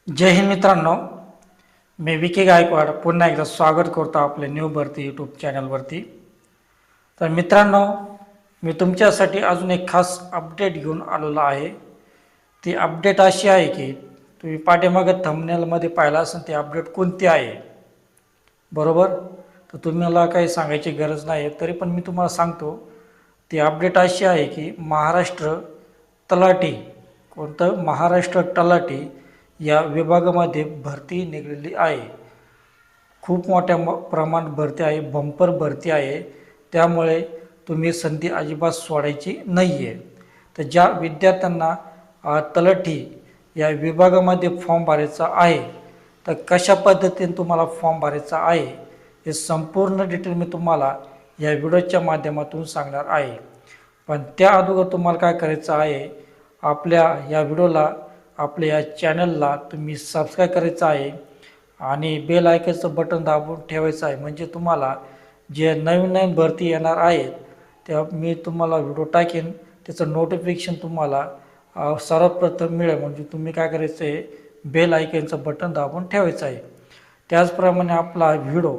जय हिंद मित्रांनो, मी विकी गायकवाड पुन्हा एकदा स्वागत करतो आपल्या न्यू भरती यूट्यूब चॅनलवरती। तर मित्रांनो, मी तुमच्यासाठी अजून एक खास अपडेट घेऊन आलेलो आहे। ती अपडेट अशी आहे की तुम्ही पाठीमागे थंबनेलमध्ये पाहिला असेल ती अपडेट कोणती आहे, बरोबर? तर तुम्हाला काही सांगायची गरज नाही, तरी पण मी तुम्हाला सांगतो। ती अपडेट अशी आहे की महाराष्ट्र तलाठी, कोणतं महाराष्ट्र तलाठी या विभागामध्ये भरती निघालेली आहे। खूप मोठ्या प्रमाणात भरती आहे, बंपर भरती आहे। त्यामुळे तुम्ही संधी अजिबात सोडायची नाही आहे। तर ज्या विद्यार्थ्यांना तलाठी या विभागामध्ये फॉर्म भरायचा आहे, तर कशा पद्धतीने तुम्हाला फॉर्म भरायचा आहे हे संपूर्ण डिटेल मी तुम्हाला या व्हिडिओच्या माध्यमातून सांगणार आहे। पण त्या अगोदर तुम्हाला काय करायचं आहे, आपल्या या व्हिडिओला, आपल्या या चॅनलला तुम्ही सबस्क्राईब करायचं आहे आणि बेल आयकॉनचं बटन दाबून ठेवायचं आहे। म्हणजे तुम्हाला जे नवीन नवीन भरती येणार आहेत त्या मी तुम्हाला व्हिडिओ टाकेन त्याचं नोटिफिकेशन तुम्हाला सर्वप्रथम मिळेल। म्हणजे तुम्ही काय करायचं आहे, बेल आयकॉनचं बटन दाबून ठेवायचं आहे। त्याचप्रमाणे आपला व्हिडिओ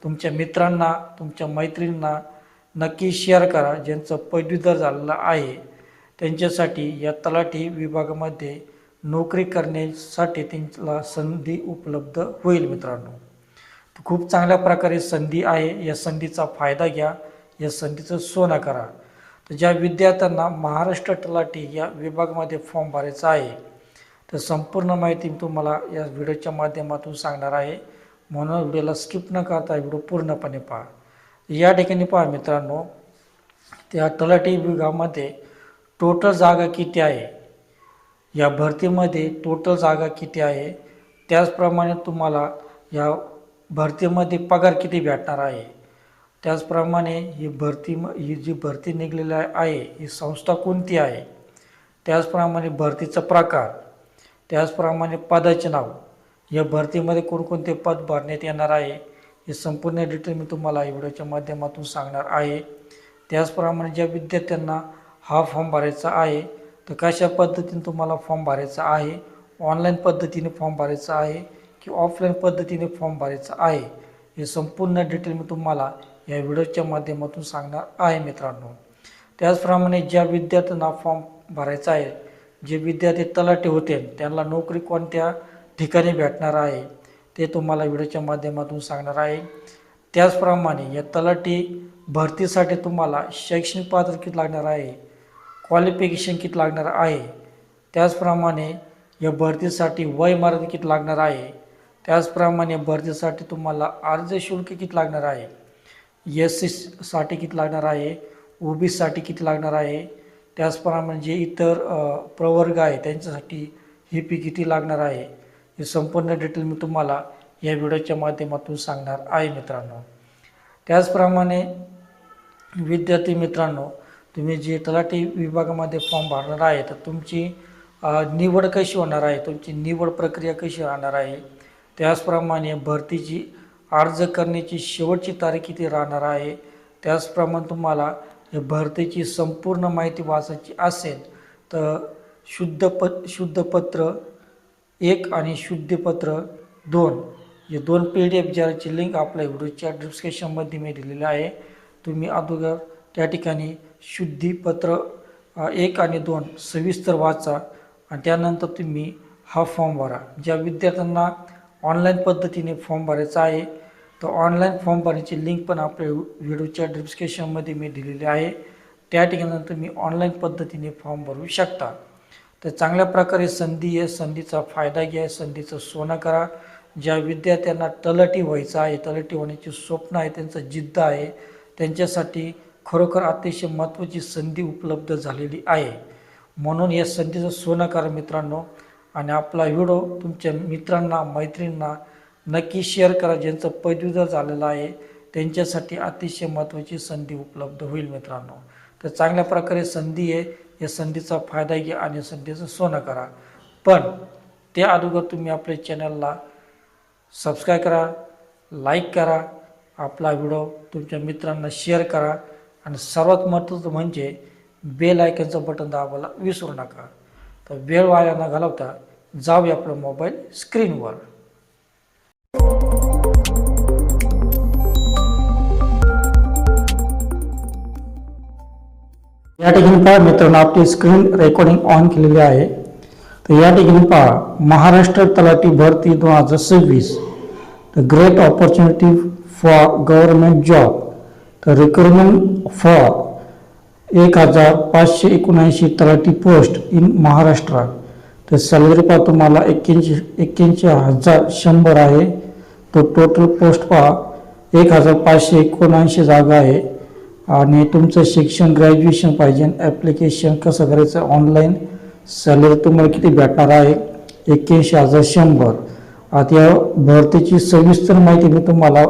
तुमच्या मित्रांना, तुमच्या मैत्रिणींना नक्की शेअर करा, ज्यांचं पदवीधर झालेलं आहे त्यांच्यासाठी या तलाठी विभागामध्ये नोकरी करण्यासाठी त्यांना संधी उपलब्ध होईल। मित्रांनो, खूप चांगल्या प्रकारे संधी आहे, या संधीचा फायदा घ्या, या संधीचं सोनं करा। तर ज्या विद्यार्थ्यांना महाराष्ट्र तलाठी या विभागामध्ये फॉर्म भरायचा आहे, तर संपूर्ण माहिती मी तुम्हाला या व्हिडिओच्या माध्यमातून सांगणार आहे। म्हणून व्हिडिओला स्किप न करता व्हिडिओ पूर्णपणे पहा। या ठिकाणी पहा मित्रांनो, त्या तलाठी विभागामध्ये टोटल जागा किती आहे, या भरतीमध्ये टोटल जागा किती आहे, त्याचप्रमाणे तुम्हाला या भरतीमध्ये पगार किती भेटणार आहे, त्याचप्रमाणे ही जी भरती निघलेली आहे ही संस्था कोणती आहे, त्याचप्रमाणे भरतीचा प्रकार, त्याचप्रमाणे पदाचे नाव, या भरतीमध्ये कोणकोणते पद भरण्यात येणार आहे हे संपूर्ण डिटेल मी तुम्हाला या व्हिडिओच्या माध्यमातून सांगणार आहे। त्याचप्रमाणे ज्या विद्यार्थ्यांना हा फॉर्म भरायचा आहे, तर कशा पद्धतीने तुम्हाला फॉर्म भरायचा आहे, ऑनलाईन पद्धतीने फॉर्म भरायचा आहे की ऑफलाईन पद्धतीने फॉर्म भरायचा आहे, हे संपूर्ण डिटेल मी तुम्हाला या व्हिडिओच्या माध्यमातून सांगणार आहे। मित्रांनो, त्याचप्रमाणे ज्या विद्यार्थ्यांना फॉर्म भरायचा आहे, जे विद्यार्थी तलाठी होते त्यांना नोकरी कोणत्या ठिकाणी भेटणार आहे ते तुम्हाला व्हिडिओच्या माध्यमातून सांगणार आहे। त्याचप्रमाणे या तलाठी भरतीसाठी तुम्हाला शैक्षणिक पात्रता किती लागणार आहे, क्वालिफिकेशन किती लागणार आहे, त्याचप्रमाणे या भरतीसाठी वय मर्यादा किती लागणार आहे, त्याचप्रमाणे भरतीसाठी तुम्हाला अर्ज शुल्क किती लागणार आहे, SC साठी किती लागणार आहे, OBC साठी किती लागणार आहे, त्याचप्रमाणे जे इतर प्रवर्ग आहे त्यांच्यासाठी ही फी किती लागणार आहे, हे संपूर्ण डिटेल मी तुम्हाला या व्हिडिओच्या माध्यमातून सांगणार आहे। मित्रांनो, त्याचप्रमाणे विद्यार्थी मित्रांनो, तुम्ही जे तलाठी विभागामध्ये फॉर्म भरणार आहे, तर तुमची निवड कशी होणार आहे, तुमची निवड प्रक्रिया कशी राहणार आहे, त्याचप्रमाणे भरतीची अर्ज करण्याची शेवटची तारीख किती राहणार आहे, त्याचप्रमाणे तुम्हाला या भरतीची संपूर्ण माहिती वाचायची असेल तर शुद्धपत्र 1 आणि शुद्धपत्र 2 हे 2 PDF ज्याची लिंक आपल्या व्हिडिओच्या डिस्क्रिप्शनमध्ये मी दिलेली आहे। तुम्ही अगोदर त्या ठिकाणी शुद्धीपत्र 1 आणि 2 सविस्तर वाचा आणि त्यानंतर तुम्ही हा फॉर्म भरा। ज्या विद्यार्थ्यांना ऑनलाईन पद्धतीने फॉर्म भरायचा आहे, तर ऑनलाईन फॉर्म भरण्याची लिंक पण आपल्या व्हिडिओच्या डिस्क्रिप्शनमध्ये मी दिलेली आहे। त्या ठिकाणी तुम्ही ऑनलाईन पद्धतीने फॉर्म भरू शकता। तर चांगल्या प्रकारे संधी आहे, संधीचा फायदा घ्या, संधीचं सोनं करा। ज्या विद्यार्थ्यांना तलाठी व्हायचं आहे, तलाठी होण्याची स्वप्न आहे, त्यांचं जिद्द आहे, त्यांच्यासाठी खरोखर अतिशय महत्त्वाची संधी उपलब्ध झालेली आहे। म्हणून या संधीचं सोनं करा मित्रांनो, आणि आपला व्हिडिओ तुमच्या मित्रांना, मैत्रिणींना नक्की शेअर करा। ज्यांचं पदवीधर झालेलं आहे त्यांच्यासाठी अतिशय महत्त्वाची संधी उपलब्ध होईल। मित्रांनो, तर चांगल्या प्रकारे संधी आहे, या संधीचा फायदा घ्या आणि संधीचं सोनं करा। पण त्या अगोदर तुम्ही आपल्या चॅनलला सबस्क्राईब करा, लाईक करा, आपला व्हिडिओ तुमच्या मित्रांना शेअर करा आणि सर्वात महत्त्वाचं म्हणजे बेल आयकॉनचं बटन दाबायला विसरू नका। तर वेळ वाया न घालवता जाऊया आपल्या मोबाईल स्क्रीनवर. या ठिकाणी पहा मित्रांनो, आपली स्क्रीन रेकॉर्डिंग ऑन केलेली आहे. तर या ठिकाणी पहा, महाराष्ट्र तलाठी भरती 2026, the great opportunity for government job. तर रिक्रुटमेंट फॉर 1579 तलाठी पोस्ट इन महाराष्ट्र. तर सॅलरी पहा तुम्हाला 81,100 आहे. तो टोटल पोस्ट पहा 1579 जागा आहे. आणि तुमचं शिक्षण ग्रॅज्युएशन पाहिजे. ॲप्लिकेशन कसं करायचं ऑनलाईन. सॅलरी तुम्हाला किती भेटणार आहे 81,100. आता या भरतीची सविस्तर माहिती मी तुम्हाला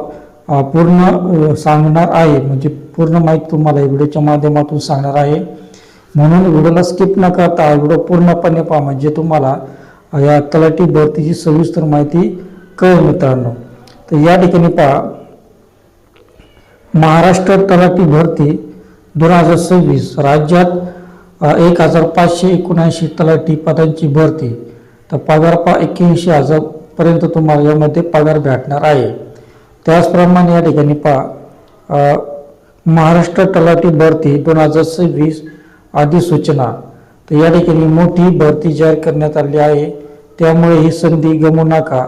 पूर्ण सांगणार आहे. म्हणजे पूर्ण माहिती तुम्हाला व्हिडिओच्या माध्यमातून सांगणार आहे. म्हणून व्हिडिओला स्किप न करता व्हिडिओ पूर्णपणे पहा, म्हणजे तुम्हाला या तलाठी भरतीची सविस्तर माहिती कळेल मित्रांनो. तर या ठिकाणी पहा, महाराष्ट्र तलाठी भरती 2026 राज्यात 1579 तलाठी पदांची भरती. तर पगार पहा 81,000 पर्यंत तुम्हाला यामध्ये पगार भेटणार आहे. त्याचप्रमाणे या ठिकाणी पहा, महाराष्ट्र तलाठी भरती 2026 अधिसूचना. तर या ठिकाणी मोठी भरती जाहीर करण्यात आली आहे, त्यामुळे ही संधी गमवू नका.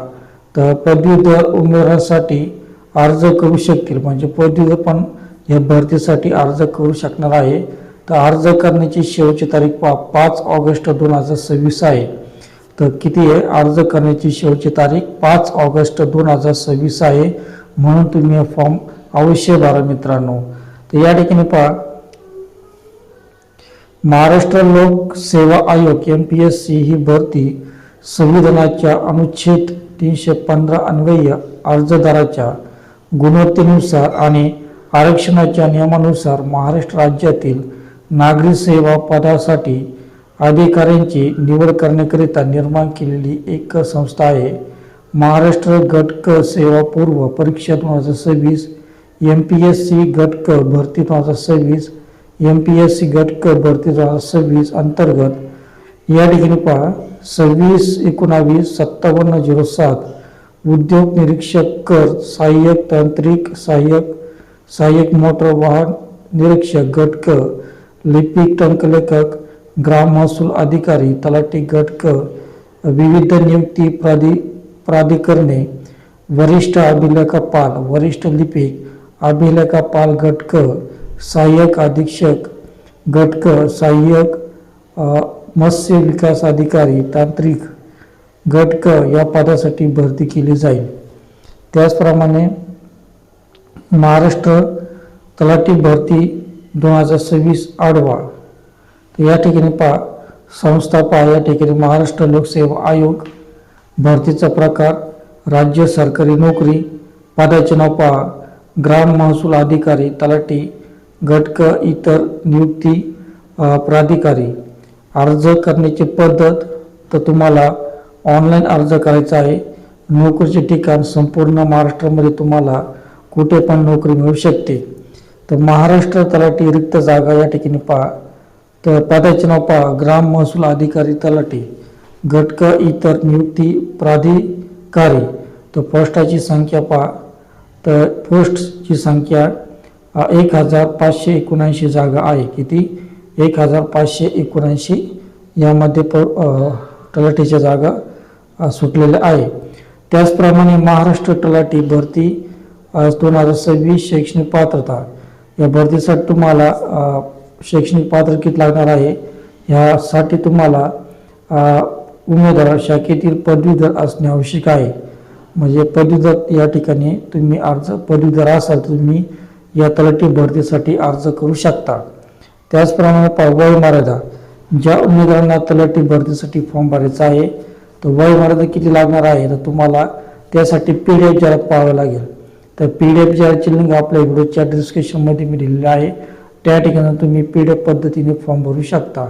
तर पदवीधर उमेदवारांसाठी अर्ज करू शकतील, म्हणजे पदवीधर पण या भरतीसाठी अर्ज करू शकणार आहे. तर अर्ज करण्याची शेवटची तारीख 5 ऑगस्ट 2026 आहे. तर किती आहे, अर्ज करण्याची शेवटची तारीख 5 ऑगस्ट 2026 आहे. म्हणून तुम्ही हा फॉर्म अवश्य भरा मित्रांनो. तर या ठिकाणी पहा, महाराष्ट्र लोक सेवा आयोग MPSC ही भरती संविधानाच्या अनुच्छेद 315 अन्वये अर्जदाराच्या गुणवत्तेनुसार आणि आरक्षणाच्या नियमानुसार महाराष्ट्र राज्यातील नागरी सेवा पदासाठी अधिकाऱ्यांची निवड करण्याकरिता निर्माण केलेली एक संस्था आहे. महाराष्ट्र गट क सेवा पूर्व परीक्षा 2026, MPSC गट क भरती 2026, MPSC गट क भरती 2026 अंतर्गत या ठिकाणी पहा 26/19/5707 उद्योग निरीक्षक कर, सहाय्यक तांत्रिक सहाय्यक मोटर वाहन निरीक्षक गट क, लिपिक टंकलेखक, ग्राम महसूल अधिकारी तलाठी गट क, विविध नियुक्ती प्राधिकरणे, वरिष्ठ अभिलेखपाल, वरिष्ठ लिपिक अभिलेखपाल गट क, सहाय्यक अधीक्षक गट क, सहाय्यक मत्स्य विकास अधिकारी तांत्रिक गट क या पदासाठी भरती केली जाईल. त्याचप्रमाणे महाराष्ट्र तलाठी भरती 2026 आढावा. तर या ठिकाणी पहा, संस्था पहा, या ठिकाणी महाराष्ट्र लोकसेवा आयोग, भरतीचा प्रकार राज्य सरकारी नोकरी, पदाचे नाव पहा ग्राम महसूल अधिकारी तलाठी गट क, इतर नियुक्ती प्राधिकारी. अर्ज करण्याची पद्धत, तर तुम्हाला ऑनलाईन अर्ज करायचा आहे. नोकरीचे ठिकाण संपूर्ण महाराष्ट्रामध्ये तुम्हाला कुठे पण नोकरी मिळू शकते. तर महाराष्ट्र तलाठी रिक्त जागा या ठिकाणी पहा. तर पदाचे नाव पहा ग्राम महसूल अधिकारी तलाठी गट क, इतर नियुक्ती प्राधिकारी. तर पोस्टाची संख्या पहा, तर पोस्टची संख्या 1579 जागा आहे. किती 1579 यामध्ये तलाठीच्या जागा सुटलेल्या आहे. त्याचप्रमाणे महाराष्ट्र तलाठी भरती 2026 शैक्षणिक पात्रता. या भरतीसाठी तुम्हाला शैक्षणिक पात्र किती लागणार आहे, यासाठी तुम्हाला उमेदवार शाखेतील पदवीधर असणे आवश्यक आहे. म्हणजे पदवीधर या ठिकाणी तुम्ही पदवीधर असाल तर तुम्ही या तलाठी भरतीसाठी अर्ज करू शकता. त्याचप्रमाणे वयोमर्यादा, ज्या उमेदवारांना तलाठी भरतीसाठी फॉर्म भरायचा आहे तर वयोमर्यादा किती लागणार आहे, तर तुम्हाला त्यासाठी PDF जाहिरात पाहावं लागेल. तर PDF जाहिरातची लिंक आपल्या व्हिडिओच्या डिस्क्रिप्शनमध्ये मी दिलेली आहे. त्या ठिकाणी तुम्ही PDF पद्धतीने फॉर्म भरू शकता.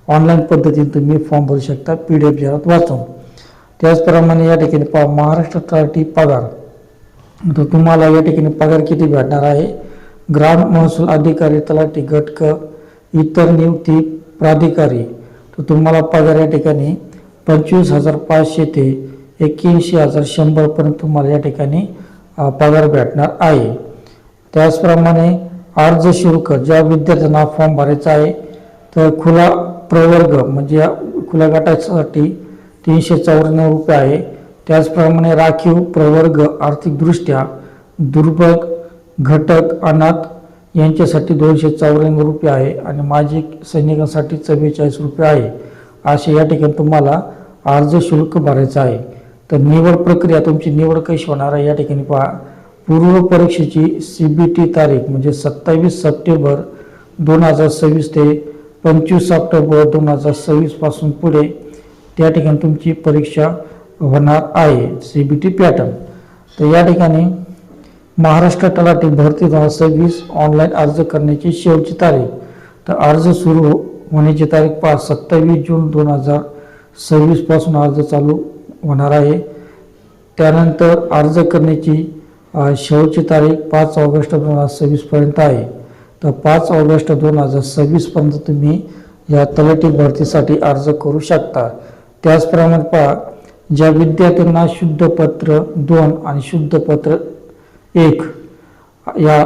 ऑनलाईन पद्धतीने तुम्ही फॉर्म भरू शकता PDF जाहिरात वाचून. त्याचप्रमाणे या ठिकाणी महाराष्ट्र तलाठी पगार. तर तुम्हाला या ठिकाणी पगार किती भेटणार आहे, ग्राम महसूल अधिकारी तलाठी गट क, इतर नियुक्ती प्राधिकारी. तर तुम्हाला पगार या ठिकाणी 25,500 ते 81,100 पर्यंत तुम्हाला या ठिकाणी पगार भेटणार आहे। त्याचप्रमाणे अर्ज शुल्क ज्या विद्यार्थ्यांना फॉर्म भरायचा आहे तर खुला प्रवर्ग म्हणजे खुल्या गटासाठी 394 रुपये आहे। त्याचप्रमाणे राखीव प्रवर्ग आर्थिकदृष्ट्या दुर्बल घटक अनाथ यांच्यासाठी 294 रुपये आहे आणि माजी सैनिकांसाठी 44 रुपये आहे। असे या ठिकाणी तुम्हाला अर्ज शुल्क भरायचं आहे। तर निवड प्रक्रिया तुमची निवड कशी होणार आहे या ठिकाणी पहा। पूर्व परीक्षेची CBT तारीख म्हणजे 27 सप्टेंबर 2026 ते 25 ऑक्टोबर 2026 पासून पुढे त्या ठिकाणी तुमची परीक्षा होणार आहे CBT पॅटर्न। तर या ठिकाणी महाराष्ट्र तलाठी भरती 2026 ऑनलाईन अर्ज करण्याची शेवटची तारीख। तर अर्ज सुरू होण्याची तारीख 27 जून 2026 पासून अर्ज चालू होणार आहे। त्यानंतर अर्ज करण्याची शेवटची तारीख 5 ऑगस्ट 2026 पर्यंत आहे। तर 5 ऑगस्ट 2026 पर्यंत तुम्ही या तलाठी भरतीसाठी अर्ज करू शकता। त्याचप्रमाणे पहा ज्या विद्यार्थ्यांना शुद्ध पत्र 2 आणि शुद्ध पत्र 1 या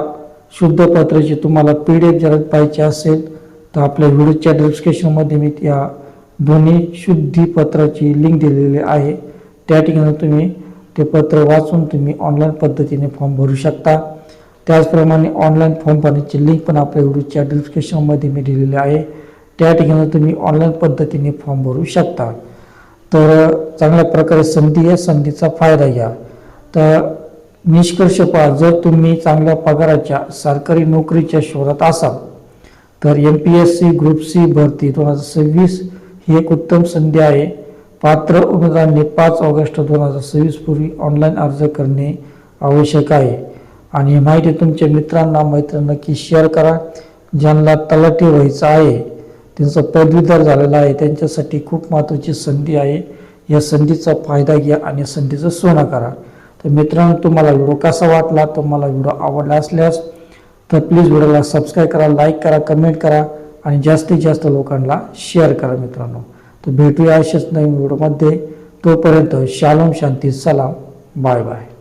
शुद्ध पत्राची तुम्हाला PDF जर पाहिजे असेल तर आपल्या व्हिडिओच्या डिस्क्रिप्शनमध्ये मी त्या दोन्ही शुद्धी पत्राची लिंक दिलेली आहे। त्या ठिकाणी तुम्ही ते पत्र वाचून तुम्ही ऑनलाईन पद्धतीने फॉर्म भरू शकता। त्याचप्रमाणे ऑनलाईन फॉर्म भरण्याची लिंक पण आपल्या व्हिडिओच्या डिस्क्रिप्शनमध्ये मी दिलेली आहे। त्या ठिकाणी तुम्ही ऑनलाईन पद्धतीने फॉर्म भरू शकता। तर चांगल्या प्रकारे संधी आहे, संधीचा फायदा घ्या। तर निष्कर्ष पहा, जर तुम्ही चांगल्या पगाराच्या सरकारी नोकरीच्या शोधात असाल तर MPSC ग्रुप C भरती 2026 ही एक उत्तम संधी आहे। पात्र उमेदवारांनी 5 ऑगस्ट 2026 पूर्वी ऑनलाईन अर्ज करणे आवश्यक आहे आणि ही माहिती तुमच्या मित्रांना मैत्रिणींना नक्की शेअर करा। ज्यांना तलाठी व्हायचं आहे, त्यांचा पदवीधर झालेला आहे, त्यांच्यासाठी खूप महत्त्वाची संधी आहे। या संधीचा फायदा घ्या आणि संधीचं सोनं करा। तर मित्रांनो, तुम्हाला व्हिडिओ कसा वाटला, तुम्हाला व्हिडिओ आवडला असल्यास तर प्लीज व्हिडिओला सबस्क्राईब करा, लाईक करा, कमेंट करा आणि जास्तीत जास्त लोकांना शेअर करा मित्रांनो। तर भेटूया अशाच नवीन व्हिडिओमध्ये। तोपर्यंत शालोम, शांती, सलाम, बाय बाय।